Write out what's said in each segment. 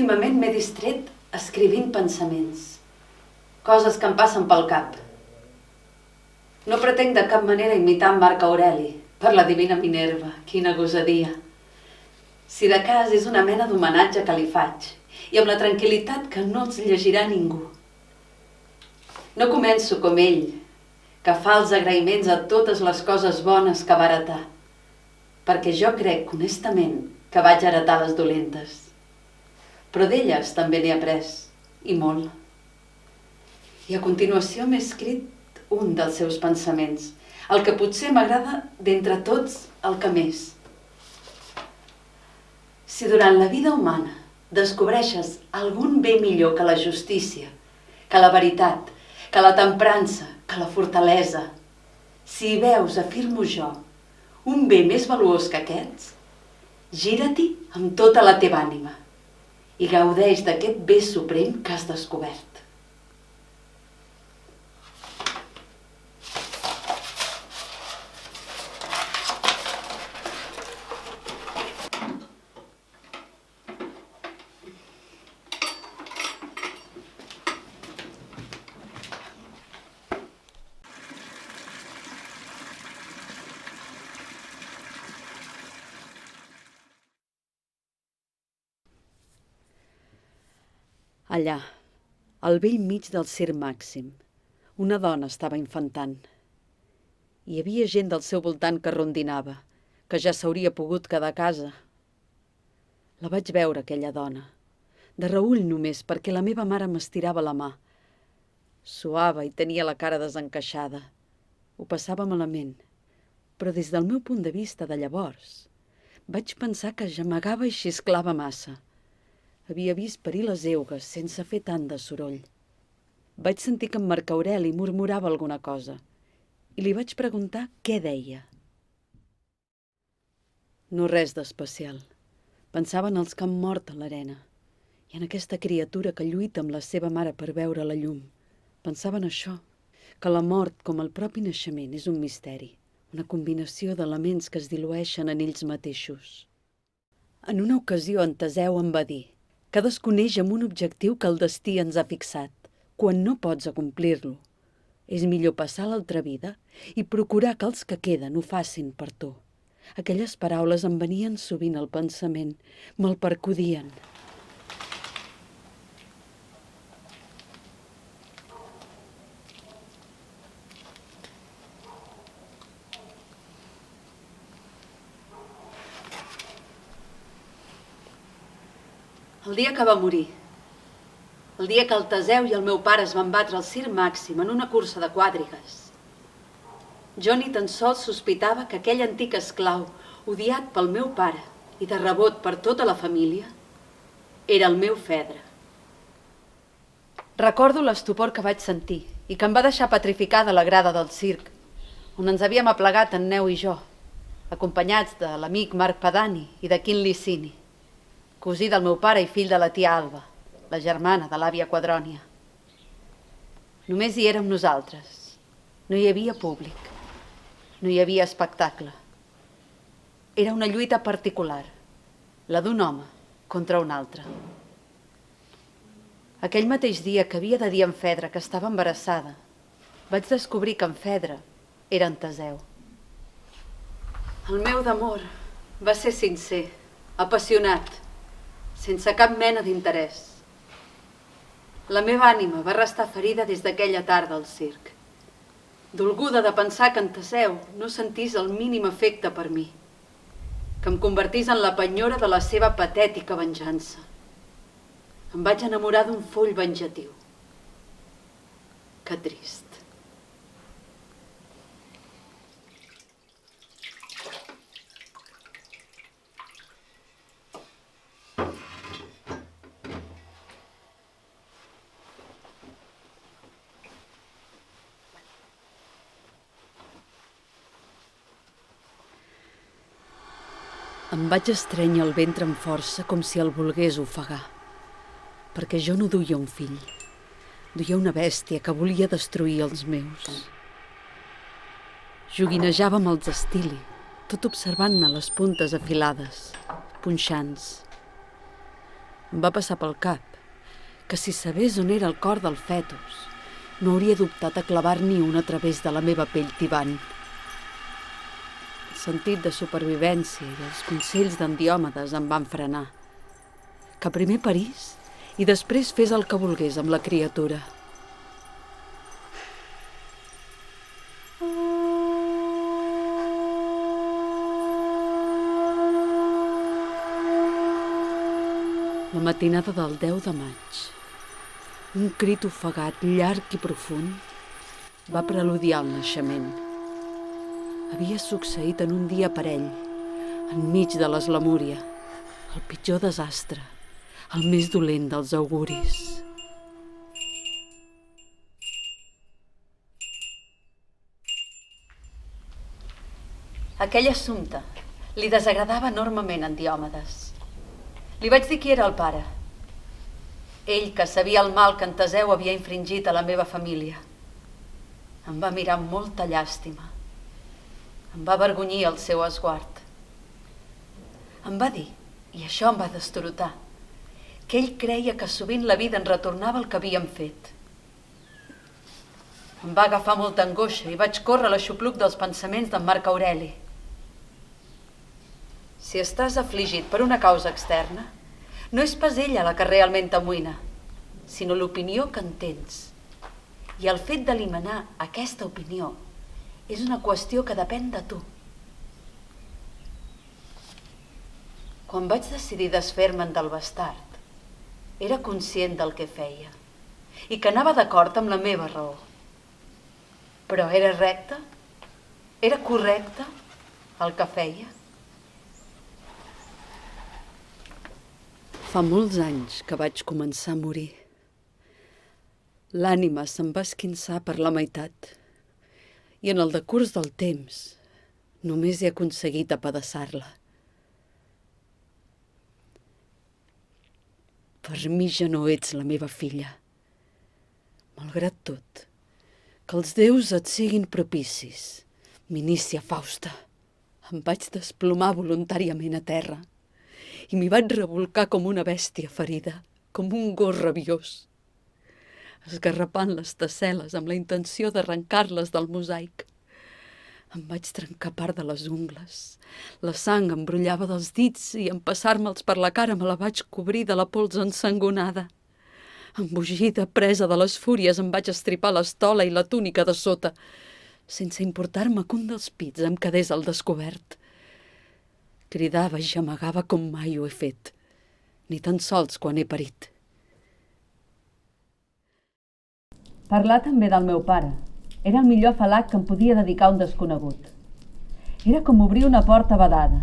últimament m'he distret escrivint pensaments, coses que em passen pel cap. No pretenc de cap manera imitar en Marc Aureli, per la divina Minerva, quina gosadia. Si de cas és una mena d'homenatge que li faig, i amb la tranquil·litat que no els llegirà ningú. No començo com ell, que fa els agraïments a totes les coses bones que va heretar, perquè jo crec honestament que vaig heretar les dolentes. Però d'elles també n'he après, i molt. I a continuació m'he escrit un dels seus pensaments, el que potser m'agrada d'entre tots el que més. Si durant la vida humana descobreixes algun bé millor que la justícia, que la veritat, que la temprança, que la fortalesa, si hi veus, afirmo jo, un bé més valuós que aquests, gira-t'hi amb tota la teva ànima i gaudeix d'aquest bé suprem que has descobert. Allà, al bell mig del circ Màxim, una dona estava infantant. Hi havia gent del seu voltant que rondinava, que ja s'hauria pogut quedar a casa. La vaig veure, aquella dona, de reüll només, perquè la meva mare m'estirava la mà. Suava i tenia la cara desencaixada. Ho passava malament, però des del meu punt de vista de llavors, vaig pensar que gemegava i xisclava massa. Havia vist parir les eugues sense fer tant de soroll. Vaig sentir que en Marc Aureli murmurava alguna cosa i li vaig preguntar què deia. No res d'especial. Pensava en els que han mort a l'arena i en aquesta criatura que lluita amb la seva mare per veure la llum. Pensava en això, que la mort, com el propi naixement, és un misteri, una combinació d'elements que es dilueixen en ells mateixos. En una ocasió en Teseu em va dir: cadascú neix amb un objectiu que el destí ens ha fixat. Quan no pots acomplir-lo, és millor passar l'altra vida i procurar que els que queden ho facin per tu. Aquelles paraules em venien sovint al pensament, me'l percudien. El dia que va morir, el dia que el Teseu i el meu pare es van batre al circ Màxim en una cursa de quàdrigues, jo ni tan sols sospitava que aquell antic esclau, odiat pel meu pare i de rebot per tota la família, era el meu Fedra. Recordo l'estupor que vaig sentir i que em va deixar petrificada a la grada del circ, on ens havíem aplegat en Neu i jo, acompanyats de l'amic Marc Pedani i de Quint Licini, cosí del meu pare i fill de la tia Alba, la germana de l'àvia Quadrònia. Només hi érem nosaltres. No hi havia públic. No hi havia espectacle. Era una lluita particular, la d'un home contra un altre. Aquell mateix dia que havia de dir a en Fedra que estava embarassada, vaig descobrir que en Fedra era en Teseu. El meu d'amor va ser sincer, apassionat, sense cap mena d'interès. La meva ànima va restar ferida des d'aquella tarda al circ, dolguda de pensar que en Teseu no sentís el mínim afecte per mi, que em convertís en la penyora de la seva patètica venjança. Em vaig enamorar d'un foll venjatiu. Que trist. Em vaig estrènyer el ventre amb força com si el volgués ofegar, perquè jo no duia un fill, duia una bèstia que volia destruir els meus. Joguinejava amb els estili, tot observant-ne les puntes afilades, punxants. Em va passar pel cap que si sabés on era el cor del fetus, no hauria dubtat a clavar ni un a través de la meva pell tibant. El sentit de supervivència i els consells d'en Diomedes em van frenar. Que primer parís i després fes el que volgués amb la criatura. La matinada del 10 de maig, un crit ofegat, llarg i profund, va preludiar el naixement. Havia succeït en un dia parell, enmig de l'eslamúria, el pitjor desastre, el més dolent dels auguris. Aquell assumpte li desagradava enormement a en Diomedes. Li vaig dir qui era el pare. Ell, que sabia el mal que en Teseu havia infringit a la meva família. Em va mirar amb molta llàstima. Em va avergonyir el seu esguard. Em va dir, i això em va destorotar, que ell creia que sovint la vida en retornava el que havíem fet. Em va agafar molta angoixa i vaig córrer a l'aixopluc dels pensaments d'en Marc Aureli. Si estàs afligit per una causa externa, no és pas ella la que realment t'amoïna, sinó l'opinió que en tens. I el fet d'eliminar aquesta opinió és una qüestió que depèn de tu. Quan vaig decidir desfer-me'n del bastard, era conscient del que feia i que anava d'acord amb la meva raó. Però era recte? Era correcte el que feia? Fa molts anys que vaig començar a morir. L'ànima se'm va esquinçar per la meitat i en el decurs del temps només he aconseguit apedaçar-la. Per mi ja no ets la meva filla. Malgrat tot, que els déus et siguin propicis, Minícia Fausta. Em vaig desplomar voluntàriament a terra i m'hi vaig rebolcar com una bèstia ferida, com un gos rabiós, esgarrapant les tessel·les amb la intenció d'arrencar-les del mosaic. Em vaig trencar part de les ungles, la sang em brollava dels dits i en passar-me'ls per la cara me la vaig cobrir de la pols ensangonada. Embogida, presa de les fúries, em vaig estripar l'estola i la túnica de sota, sense importar-me que un dels pits em quedés al descobert. Cridava i gemegava com mai ho he fet, ni tan sols quan he parit. Parlar també del meu pare. Era el millor afalac que em podia dedicar un desconegut. Era com obrir una porta vedada.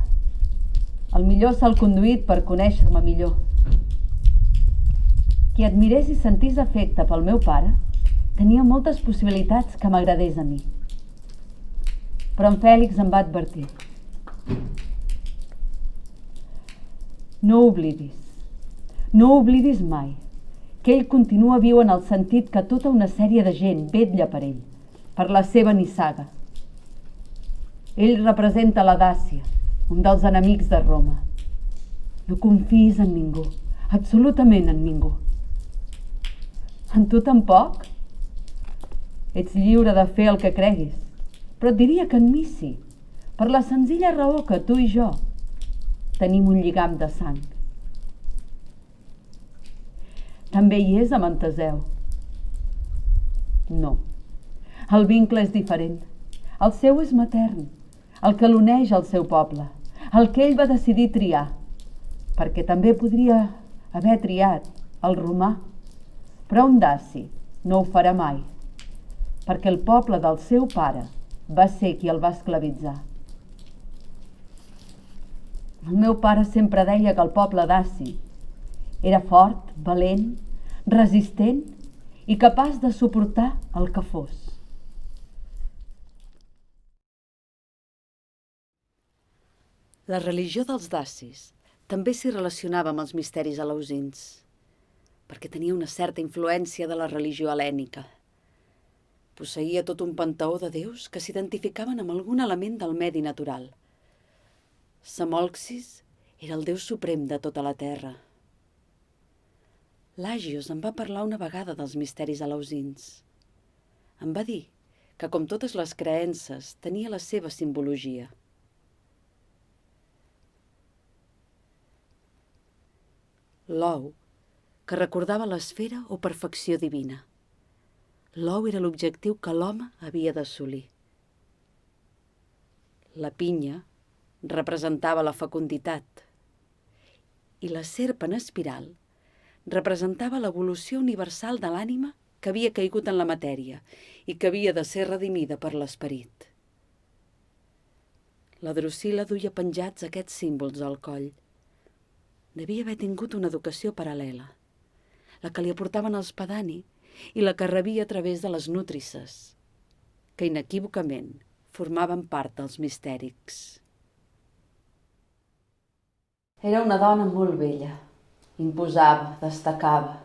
El millor salconduït per conèixer-me millor. Qui admirés i sentís afecte pel meu pare tenia moltes possibilitats que m'agradés a mi. Però en Fèlix em va advertir. No oblidis mai que ell continua viu en el sentit que tota una sèrie de gent vetlla per ell, per la seva nissaga. Ell representa la Dàcia, un dels enemics de Roma. No confiïs en ningú, absolutament en ningú. En tu tampoc? Ets lliure de fer el que creguis, però et diria que en mi sí, per la senzilla raó que tu i jo tenim un lligam de sang. També hi és amb en Teseu. No, el vincle és diferent. El seu és matern, el que l'uneix al seu poble, el que ell va decidir triar, perquè també podria haver triat el romà, però un daci no ho farà mai, perquè el poble del seu pare va ser qui el va esclavitzar. El meu pare sempre deia que el poble daci era fort, valent, resistent i capaç de suportar el que fos. La religió dels dacis també s'hi relacionava amb els misteris eleusins, perquè tenia una certa influència de la religió hel·lènica. Posseïa tot un panteó de déus que s'identificaven amb algun element del medi natural. Samolxis era el déu suprem de tota la terra. L'Àgios em va parlar una vegada dels misteris eleusins. Em va dir que, com totes les creences, tenia la seva simbologia. L'ou, que recordava l'esfera o perfecció divina. L'ou era l'objectiu que l'home havia d'assolir. La pinya representava la fecunditat i la serp en espiral representava l'evolució universal de l'ànima que havia caigut en la matèria i que havia de ser redimida per l'esperit. La Drusilla duia penjats aquests símbols al coll. Devia haver tingut una educació paral·lela, la que li aportaven els pedani i la que rebia a través de les nutrisses, que inequívocament formaven part dels mistèrics. Era una dona molt bella. Imposava, destacava.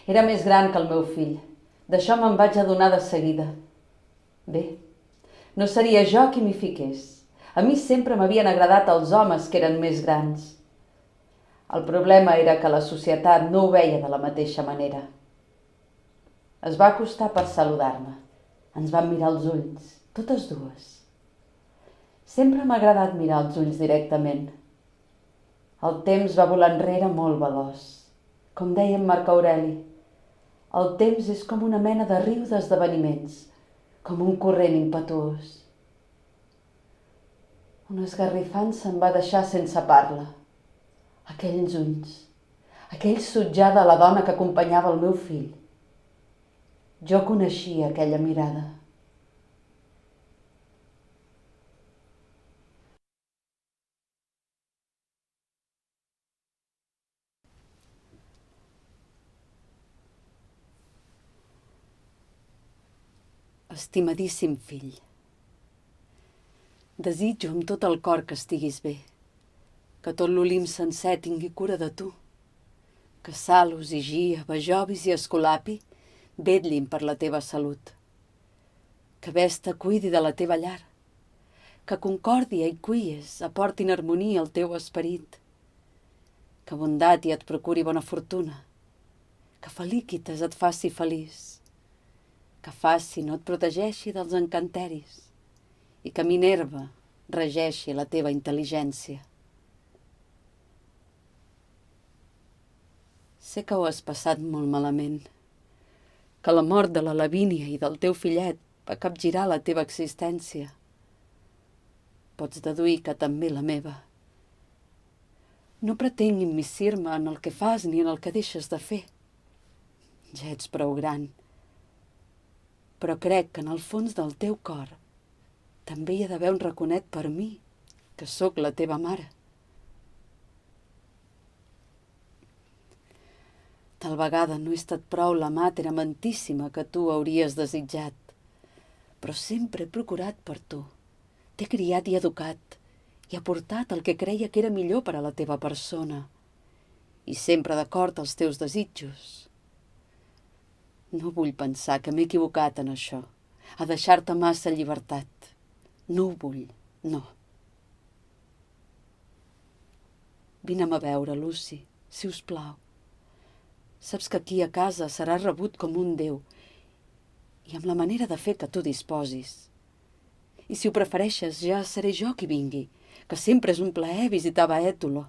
Era més gran que el meu fill. D'això me'n vaig adonar de seguida. Bé, no seria jo qui m'hi fiqués. A mi sempre m'havien agradat els homes que eren més grans. El problema era que la societat no ho veia de la mateixa manera. Es va acostar per saludar-me. Ens vam mirar als ulls, totes dues. Sempre m'ha agradat mirar els ulls directament. El temps va volar enrere molt veloç. Com deia en Marc Aureli, el temps és com una mena de riu d'esdeveniments, com un corrent impetuós. Un esgarrifant se'm va deixar sense parla. Aquells ulls, aquell sutjar de la dona que acompanyava el meu fill. Jo coneixia aquella mirada. Estimadíssim fill, desitjo amb tot el cor que estiguis bé, que tot l'Olimp sencer tingui cura de tu, que Salus, Higia, Bajovis i Esculapi vetllin per la teva salut, que Vesta cuidi de la teva llar, que Concòrdia i Quies aportin harmonia al teu esperit, que Bondatia et procuri bona fortuna, que Felíquites et faci feliç, que Fàcino et protegeixi dels encanteris i que Minerva regeixi la teva intel·ligència. Sé que ho has passat molt malament, que la mort de la Lavínia i del teu fillet va capgirar la teva existència. Pots deduir que també la meva. No pretenc immissir-me en el que fas ni en el que deixes de fer. Ja ets prou gran. Però crec que en el fons del teu cor també hi ha d'haver un raconet per mi, que sóc la teva mare. Tal vegada no he estat prou la mater amantíssima que tu hauries desitjat, però sempre he procurat per tu. T'he criat i educat, i he portat el que creia que era millor per a la teva persona, i sempre d'acord als teus desitjos. No vull pensar que m'he equivocat en això, a deixar-te massa llibertat. No ho vull, no. Vine'm a veure, Lucy, si us plau. Saps que aquí a casa seràs rebut com un déu i amb la manera de fer que tu disposis. I si ho prefereixes, ja seré jo qui vingui, que sempre és un plaer visitar Bètolo.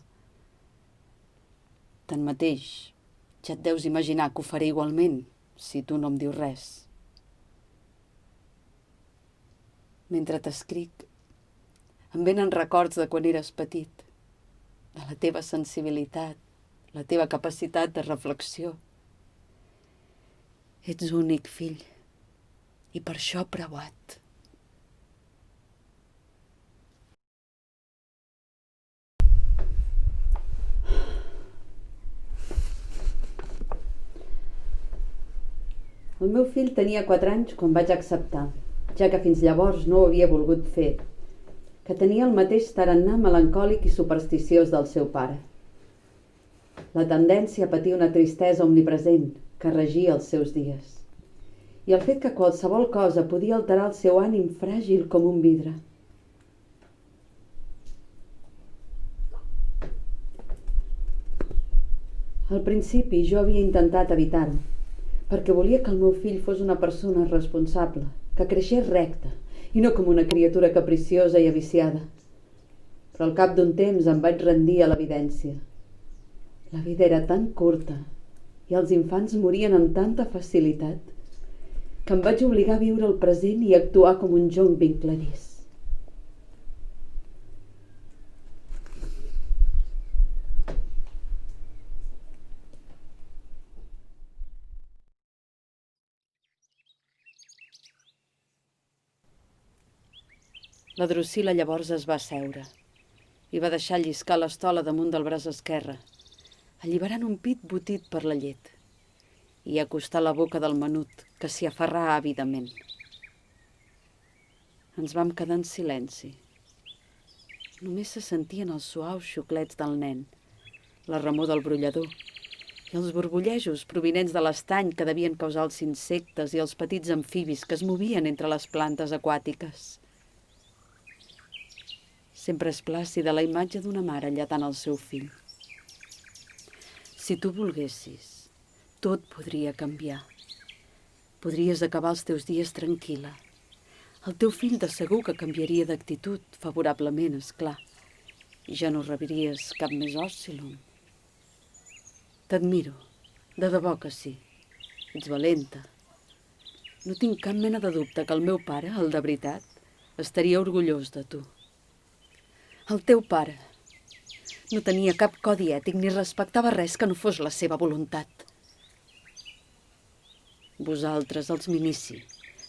Tanmateix, ja et deus imaginar que ho faré igualment, si tu no em dius res. Mentre t'escric, em venen records de quan eres petit, de la teva sensibilitat, la teva capacitat de reflexió. Ets únic, fill, i per això preuat. El meu fill tenia 4 anys quan vaig acceptar, ja que fins llavors no ho havia volgut fer, que tenia el mateix tarannà melancòlic i supersticiós del seu pare. La tendència a patir una tristesa omnipresent que regia els seus dies, i el fet que qualsevol cosa podia alterar el seu ànim fràgil com un vidre. Al principi jo havia intentat evitar-ho, perquè volia que el meu fill fos una persona responsable, que creixés recta, i no com una criatura capriciosa i aviciada. Però al cap d'un temps em vaig rendir a l'evidència. La vida era tan curta i els infants morien amb tanta facilitat que em vaig obligar a viure el present i a actuar com un jonc vincladís. La Drusila llavors es va asseure i va deixar lliscar l'estola damunt del braç esquerre, alliberant un pit botit per la llet, i acostar la boca del menut, que s'hi aferrà àvidament. Ens vam quedar en silenci. Només se sentien els suaus xuclets del nen, la remor del brollador i els borbollejos provinents de l'estany que devien causar els insectes i els petits amfibis que es movien entre les plantes aquàtiques. Sempre és plàcida la imatge d'una mare lletant el seu fill. Si tu volguessis, tot podria canviar. Podries acabar els teus dies tranquil·la. El teu fill de segur que canviaria d'actitud, favorablement, és clar, i ja no rebiries cap més òscil·lum. T'admiro, de debò que sí. Ets valenta. No tinc cap mena de dubte que el meu pare, el de veritat, estaria orgullós de tu. El teu pare no tenia cap codi ètic ni respectava res que no fos la seva voluntat. Vosaltres, els Minici,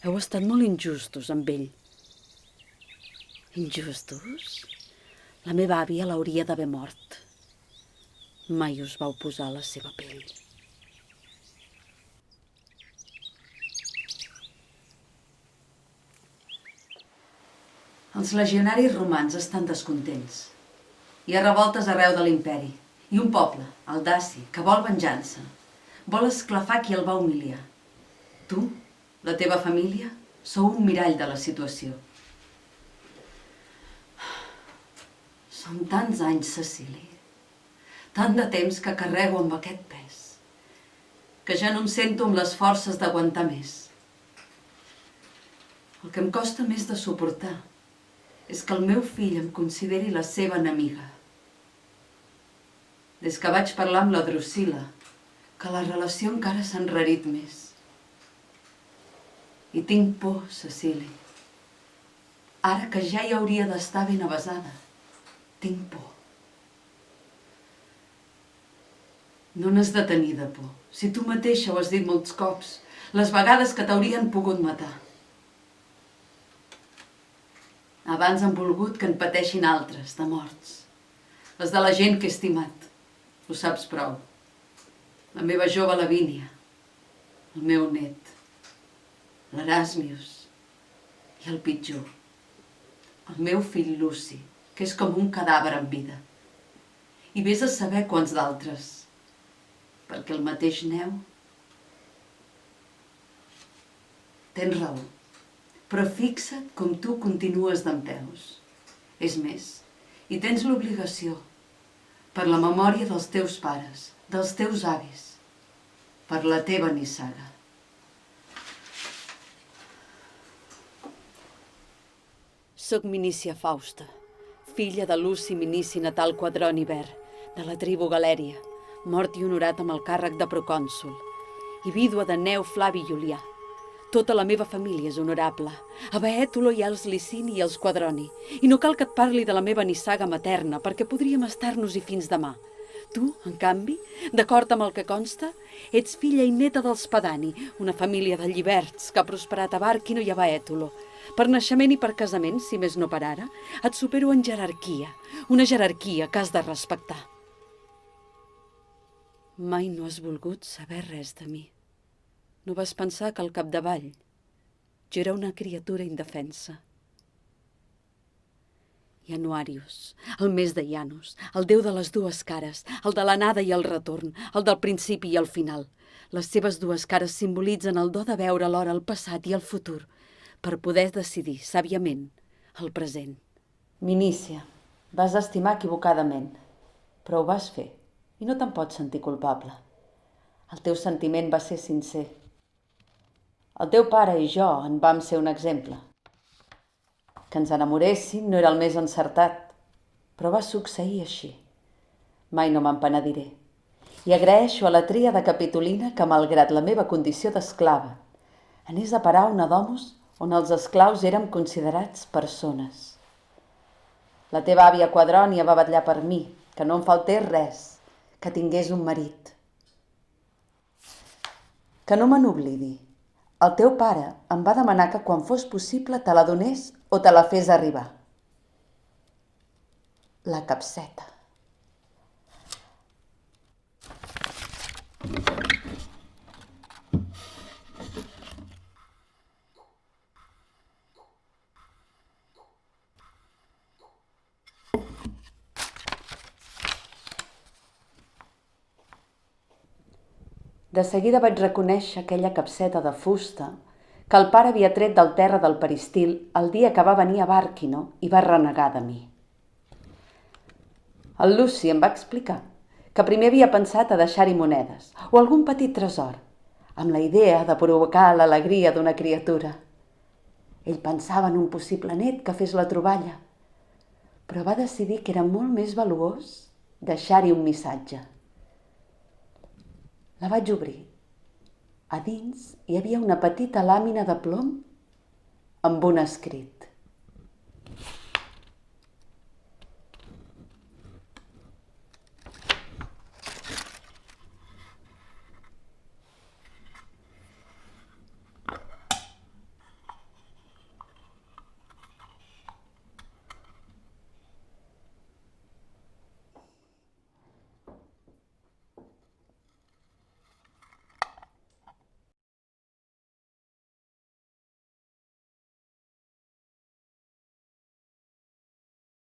heu estat molt injustos amb ell. Injustos? La meva àvia l'hauria d'haver mort. Mai us vau posar a la seva pell. Els legionaris romans estan descontents. Hi ha revoltes arreu de l'imperi. I un poble, el daci, que vol venjança. Vol esclafar qui el va humiliar. Tu, la teva família, sou un mirall de la situació. Són tants anys, Cecili. Tant de temps que carrego amb aquest pes, que ja no em sento amb les forces d'aguantar més. El que em costa més de suportar és que el meu fill em consideri la seva enemiga. Des que vaig parlar amb la Drusila, que la relació encara s'ha enrarit més. I tinc por, Cecili. Ara que ja hi hauria d'estar ben avesada, tinc por. No n'has de tenir de por. Si tu mateixa ho has dit molts cops, les vegades que t'haurien pogut matar. Abans han volgut que en pateixin altres, de morts. Les de la gent que he estimat. Ho saps prou. La meva jove Lavínia, el meu net, l'Erasmius i el pitjor, el meu fill Luci, que és com un cadàver en vida. I vés a saber quants d'altres, perquè el mateix neu. Tens raó. Però fixa't com tu continues dempeus. És més, i tens l'obligació, per la memòria dels teus pares, dels teus avis, per la teva nissaga. Soc Minícia Fausta, filla de Luci Minici Natal Quadroni Ver, de la tribu Galèria, mort i honorat amb el càrrec de procònsul, i vídua de Gneu Flavi Julià. Tota la meva família és honorable, a Baètulo hi ha els Licini i els Quadroni, i no cal que et parli de la meva nissaga materna, perquè podríem estar-nos-hi fins demà. Tu, en canvi, d'acord amb el que consta, ets filla i neta dels Padani, una família de lliberts que ha prosperat a Barquino i a Baètulo. Per naixement i per casament, si més no per ara, et supero en jerarquia, una jerarquia que has de respectar. Mai no has volgut saber res de mi. No vas pensar que al capdavall jo era una criatura indefensa. Januarius, el mes de Janus, el déu de les dues cares, el de l'anada i el retorn, el del principi i el final. Les seves dues cares simbolitzen el do de veure alhora el passat i el futur, per poder decidir sàviament el present. Minícia, vas estimar equivocadament, però ho vas fer. I no te'n pots sentir culpable. El teu sentiment va ser sincer. El teu pare i jo en vam ser un exemple. Que ens enamoréssim no era el més encertat, però va succeir així. Mai no me'n penediré. I agraeixo a la tria de Capitolina que, malgrat la meva condició d'esclava, anés a parar una domus on els esclaus érem considerats persones. La teva àvia Quadrònia va vetllar per mi, que no em faltés res, que tingués un marit. Que no me n'oblidi. El teu pare em va demanar que quan fos possible te la donés o te la fes arribar. La capseta. De seguida vaig reconèixer aquella capseta de fusta que el pare havia tret del terra del peristil el dia que va venir a Bàrquino i va renegar de mi. El Luci em va explicar que primer havia pensat a deixar-hi monedes o algun petit tresor, amb la idea de provocar l'alegria d'una criatura. Ell pensava en un possible net que fes la troballa, però va decidir que era molt més valuós deixar-hi un missatge. La vaig obrir. A dins hi havia una petita làmina de plom amb un escrit.